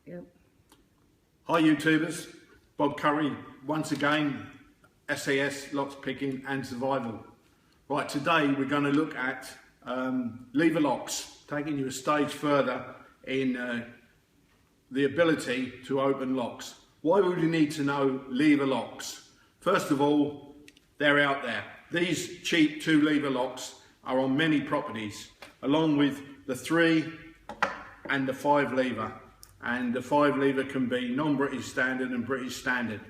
Yep. Hi YouTubers, Bob Curry once again, SAS, locks picking and survival. Right, today we're going to look at lever locks, taking you a stage further in the ability to open locks. Why would you need to know lever locks? First of all, they're out there. These cheap 2 lever locks are on many properties, along with the 3 and the 5 lever. And the 5 lever can be non-British standard and British standard.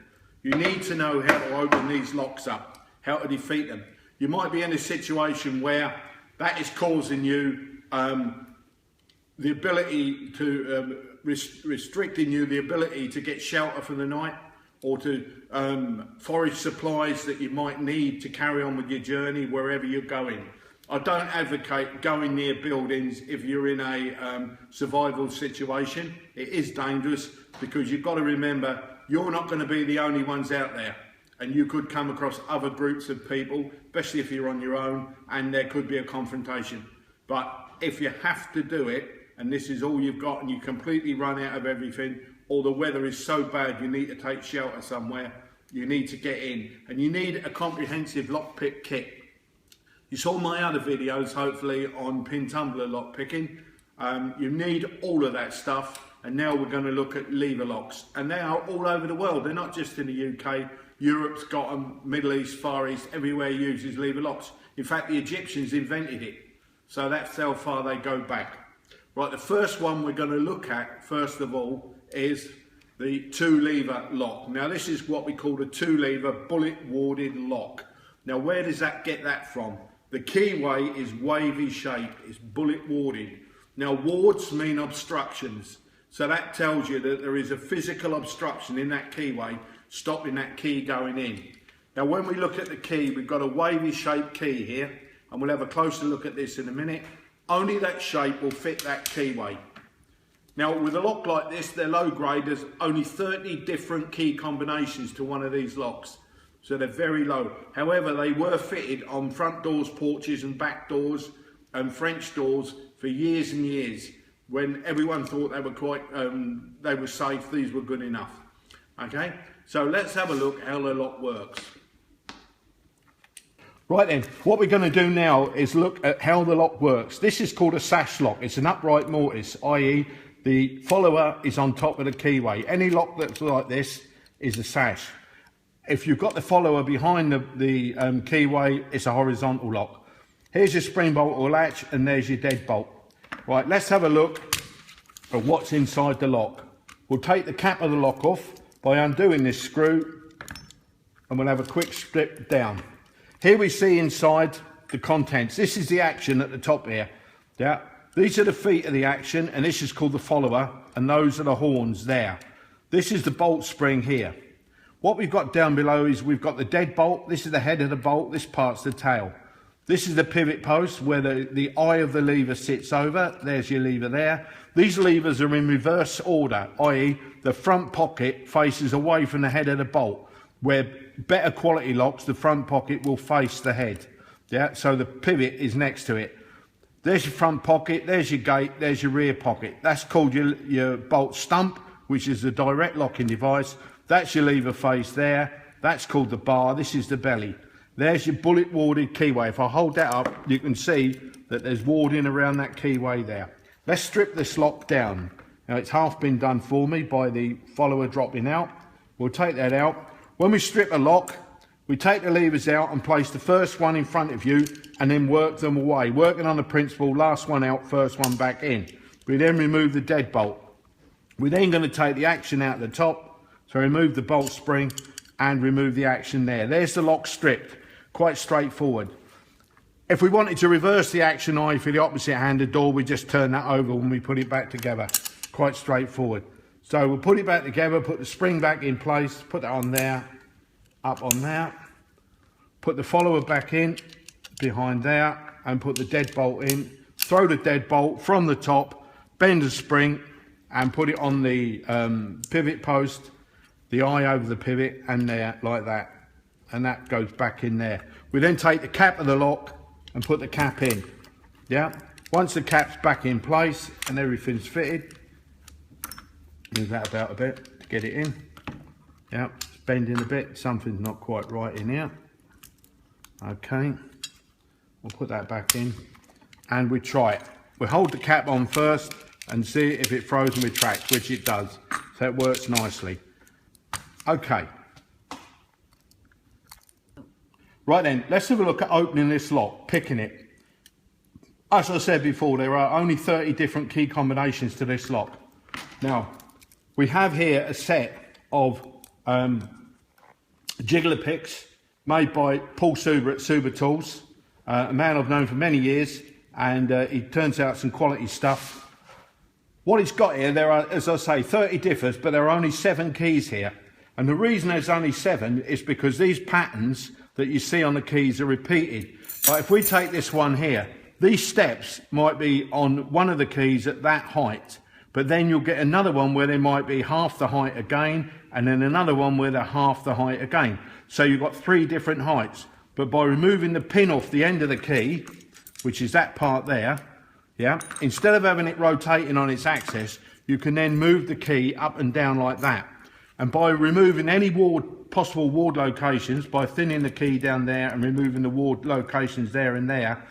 You need to know how to open these locks up, how to defeat them. You might be in a situation where that is causing you the ability to, restricting you the ability to get shelter for the night, or to forage supplies that you might need to carry on with your journey wherever you're going. I don't advocate going near buildings if you're in a survival situation. It is dangerous because you've got to remember you're not going to be the only ones out there, and you could come across other groups of people, especially if you're on your own, and there could be a confrontation. But if you have to do it, and this is all you've got, and you completely run out of everything, or the weather is so bad you need to take shelter somewhere, you need to get in, and you need a comprehensive lockpick kit. You saw my other videos, hopefully, on pin tumbler lock picking. You need all of that stuff, and now we're going to look at lever locks. And they are all over the world. They're not just in the UK. Europe's got them, Middle East, Far East, everywhere uses lever locks. In fact, the Egyptians invented it. So that's how far they go back. Right, the first one we're going to look at, first of all, is the 2 lever lock. Now, this is what we call a 2 lever bullet warded lock. Now, where does that get that from? The keyway is wavy shape, it's bullet warded. Now, wards mean obstructions, so that tells you that there is a physical obstruction in that keyway stopping that key going in. Now, when we look at the key, we've got a wavy shaped key here, and we'll have a closer look at this in a minute. Only that shape will fit that keyway. Now, with a lock like this, they're low grade, there's only 30 different key combinations to one of these locks. So they're very low. However, they were fitted on front doors, porches and back doors and French doors for years and years. When everyone thought they were they were safe, these were good enough. Okay, so let's have a look how the lock works. Right then, what we're going to do now is look at how the lock works. This is called a sash lock. It's an upright mortise, i.e. the follower is on top of the keyway. Any lock that's like this is a sash. If you've got the follower behind the keyway, it's a horizontal lock. Here's your spring bolt or latch, and there's your deadbolt. Right, let's have a look at what's inside the lock. We'll take the cap of the lock off by undoing this screw, and we'll have a quick strip down. Here we see inside the contents. This is the action at the top here. Yeah, these are the feet of the action, and this is called the follower, and those are the horns there. This is the bolt spring here. What we've got down below is we've got the deadbolt. This is the head of the bolt. This part's the tail. This is the pivot post where the eye of the lever sits over. There's your lever there. These levers are in reverse order, i.e. the front pocket faces away from the head of the bolt. Where better quality locks, the front pocket will face the head. Yeah, so the pivot is next to it. There's your front pocket, there's your gate, there's your rear pocket. That's called your bolt stump, which is the direct locking device. That's your lever face there. That's called the bar. This is the belly. There's your bullet warded keyway. If I hold that up, you can see that there's warding around that keyway there. Let's strip this lock down. Now, it's half been done for me by the follower dropping out. We'll take that out. When we strip a lock, we take the levers out and place the first one in front of you and then work them away, working on the principle, last one out, first one back in. We then remove the deadbolt. We're then going to take the action out the top. So remove the bolt spring and remove the action there. There's the lock stripped, quite straightforward. If we wanted to reverse the action eye for the opposite handed door, we just turn that over when we put it back together. Quite straightforward. So we'll put it back together, put the spring back in place, put that on there, up on there, put the follower back in, behind there, and put the deadbolt in. Throw the deadbolt from the top, bend the spring, and put it on the pivot post, the eye over the pivot, and there, like that. And that goes back in there. We then take the cap of the lock and put the cap in. Yeah. Once the cap's back in place and everything's fitted, Move that about a bit to get it in. Yeah, it's bending a bit. Something's not quite right in here. Okay, we'll put that back in and we try it. We hold the cap on first and see if it throws and retracts, which it does. So it works nicely. Okay. Right then, let's have a look at opening this lock, picking it. As I said before, there are only 30 different key combinations to this lock. Now, we have here a set of jiggler picks made by Paul Suber at Suber Tools, a man I've known for many years, and he turns out some quality stuff. What he's got here, there are, as I say, 30 differs, but there are only 7 keys here. And the reason there's only 7 is because these patterns that you see on the keys are repeated. Like if we take this one here, these steps might be on one of the keys at that height, but then you'll get another one where they might be half the height again, and then another one where they're half the height again. So you've got 3 different heights. But by removing the pin off the end of the key, which is that part there, yeah, instead of having it rotating on its axis, you can then move the key up and down like that. And by removing any possible ward locations, by thinning the key down there and removing the ward locations there and there,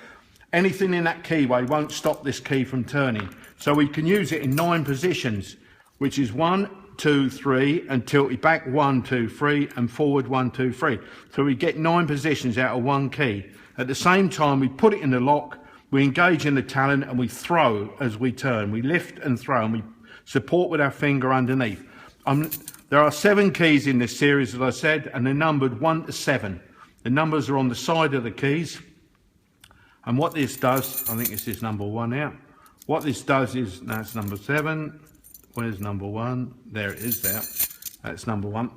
anything in that keyway won't stop this key from turning. So we can use it in 9 positions, which is 1, 2, 3, and tilt it back 1, 2, 3, and forward 1, 2, 3. So we get 9 positions out of 1 key. At the same time, we put it in the lock, we engage in the talon, and we throw as we turn. We lift and throw, and we support with our finger underneath. There are 7 keys in this series, as I said, and they're numbered 1 to 7. The numbers are on the side of the keys. And what this does, I think this is number 1 now. What this does is, that's number 7. Where's number 1? There it is there. That's number 1.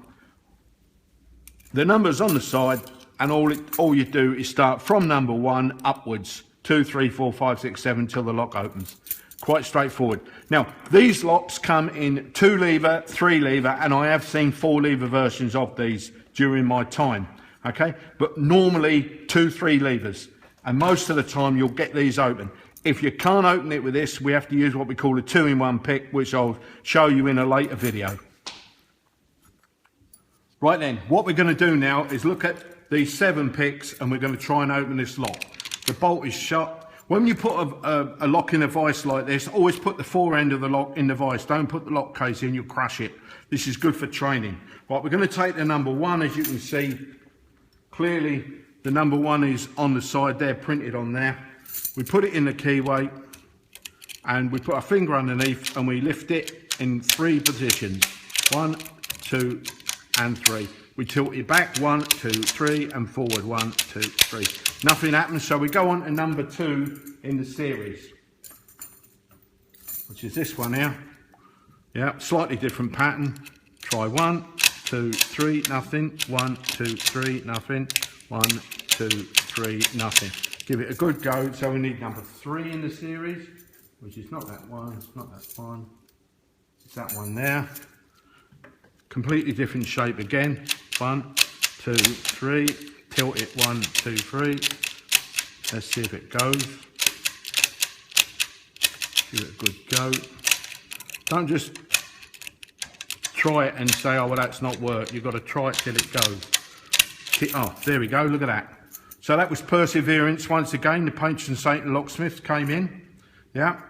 The number's on the side, and all you do is start from number 1 upwards. 2, 3, 4, 5, 6, 7 till the lock opens. Quite straightforward. Now, these locks come in 2 lever, 3 lever, and I have seen 4 lever versions of these during my time. Okay, but normally 2, 3 levers, and most of the time you'll get these open. If you can't open it with this, we have to use what we call a 2-in-1 pick, which I'll show you in a later video. Right then, what we're going to do now is look at these 7 picks, and we're going to try and open this lock. The bolt is shut. When you put a lock in a vise like this, always put the fore end of the lock in the vise. Don't put the lock case in, you'll crush it. This is good for training. Right, we're going to take the number 1, as you can see. Clearly, the number 1 is on the side there, printed on there. We put it in the keyway, and we put our finger underneath, and we lift it in 3 positions. 1, 2, and 3. We tilt it back 1, 2, 3, and forward 1, 2, 3. Nothing happens, so we go on to number 2 in the series, which is this one here. Yeah, slightly different pattern. Try 1, 2, 3, nothing. 1, 2, 3, nothing. 1, 2, 3, nothing. Give it a good go. So we need number 3 in the series, which is not that one. It's not that one. It's that one there. Completely different shape again. 1, 2, 3. Tilt it 1, 2, 3. Let's see if it goes. Give it a good go. Don't just try it and say, oh, well, that's not work. You've got to try it till it goes. Oh, there we go. Look at that. So that was perseverance. Once again, the patron saint and locksmiths came in. Yeah.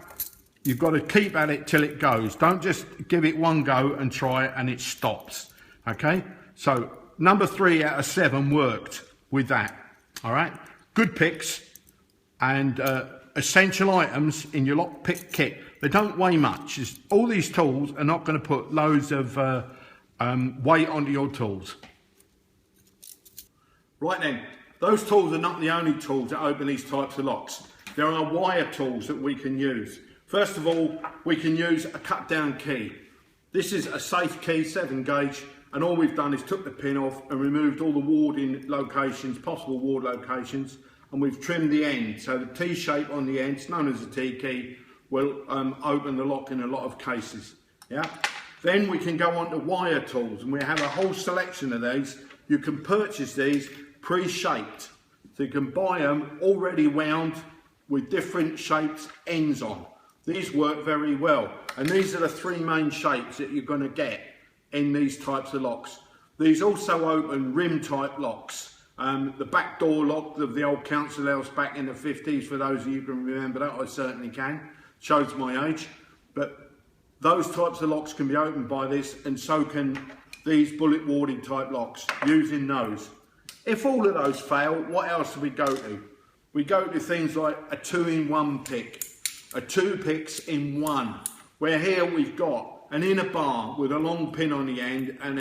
You've got to keep at it till it goes. Don't just give it one go and try it and it stops. Okay. So number 3 out of 7 worked with that. All right. Good picks and essential items in your lock pick kit. They don't weigh much. All these tools are not going to put loads of weight onto your tools. Right then, those tools are not the only tools that open these types of locks. There are wire tools that we can use. First of all, we can use a cut down key. This is a safe key, 7 gauge, and all we've done is took the pin off and removed all the warding locations, possible ward locations, and we've trimmed the end. So the T shape on the end, known as a T key, will open the lock in a lot of cases. Yeah. Then we can go on to wire tools, and we have a whole selection of these. You can purchase these pre-shaped. So you can buy them already wound with different shaped ends on. These work very well. And these are the three main shapes that you're going to get in these types of locks. These also open rim type locks. The back door lock of the old council house back in the 50s, for those of you who can remember that, I certainly can. Shows my age. But those types of locks can be opened by this, and so can these bullet warding type locks, using those. If all of those fail, what else do we go to? We go to things like a 2-in-1 pick, a 2 picks in one, where here we've got an inner bar with a long pin on the end and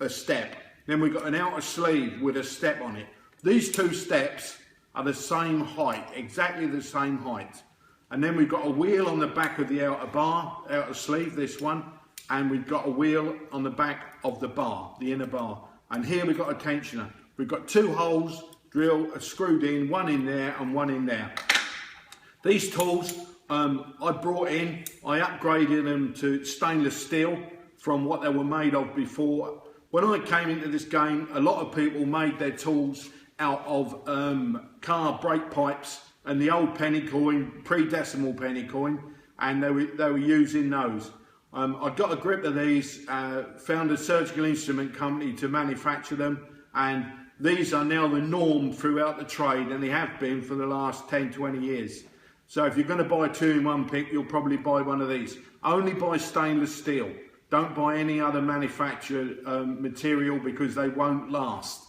a step. Then we've got an outer sleeve with a step on it. These two steps are the same height, exactly the same height. And then we've got a wheel on the back of the outer bar, outer sleeve, this one, and we've got a wheel on the back of the bar, the inner bar. And here we've got a tensioner. We've got 2 holes drilled, screwed in, one in there and one in there. These tools I brought in, I upgraded them to stainless steel from what they were made of before. When I came into this game, a lot of people made their tools out of car brake pipes and the old penny coin, pre-decimal penny coin, and they were using those. I got a grip of these, found a surgical instrument company to manufacture them, and these are now the norm throughout the trade, and they have been for the last 10-20 years. So if you're going to buy a 2-in-1 pick, you'll probably buy one of these. Only buy stainless steel. Don't buy any other manufactured material, because they won't last.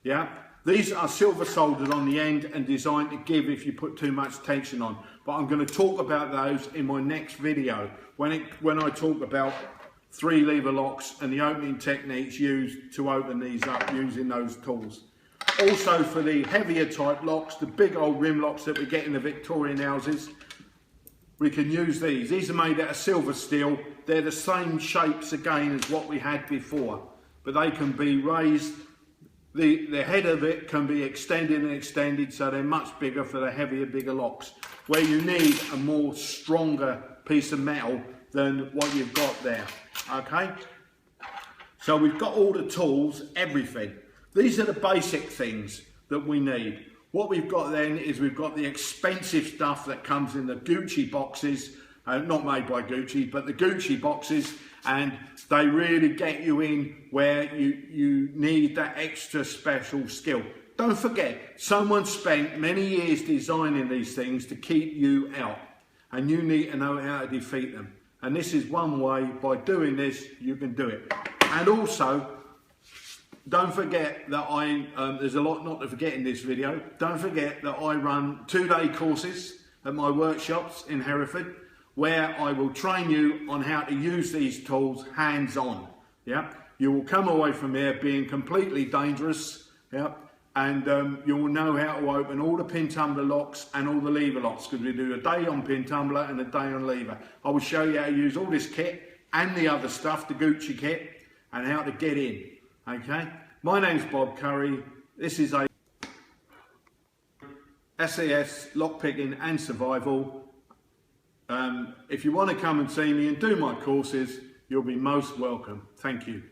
Yeah. These are silver soldered on the end and designed to give if you put too much tension on. But I'm going to talk about those in my next video when I talk about 3 lever locks and the opening techniques used to open these up using those tools. Also, for the heavier type locks, the big old rim locks that we get in the Victorian houses, we can use these. These are made out of silver steel. They're the same shapes again as what we had before, but they can be raised. The head of it can be extended and extended, so they're much bigger for the heavier, bigger locks, where you need a more stronger piece of metal than what you've got there. Okay, so we've got all the tools, everything. These are the basic things that we need. What we've got then is we've got the expensive stuff that comes in the Gucci boxes, not made by Gucci, but the Gucci boxes, and they really get you in where you need that extra special skill. Don't forget, someone spent many years designing these things to keep you out, and you need to know how to defeat them. And this is one way. By doing this, you can do it. And also, don't forget that there's a lot not to forget in this video. Don't forget that I run 2-day courses at my workshops in Hereford, where I will train you on how to use these tools hands-on. Yeah, you will come away from here being completely dangerous. Yeah, and you will know how to open all the pin tumbler locks and all the lever locks, because we do a day on pin tumbler and a day on lever. I will show you how to use all this kit and the other stuff, the Gucci kit, and how to get in. Okay, my name's Bob Curry. This is a SAS lockpicking and survival. If you want to come and see me and do my courses, you'll be most welcome. Thank you.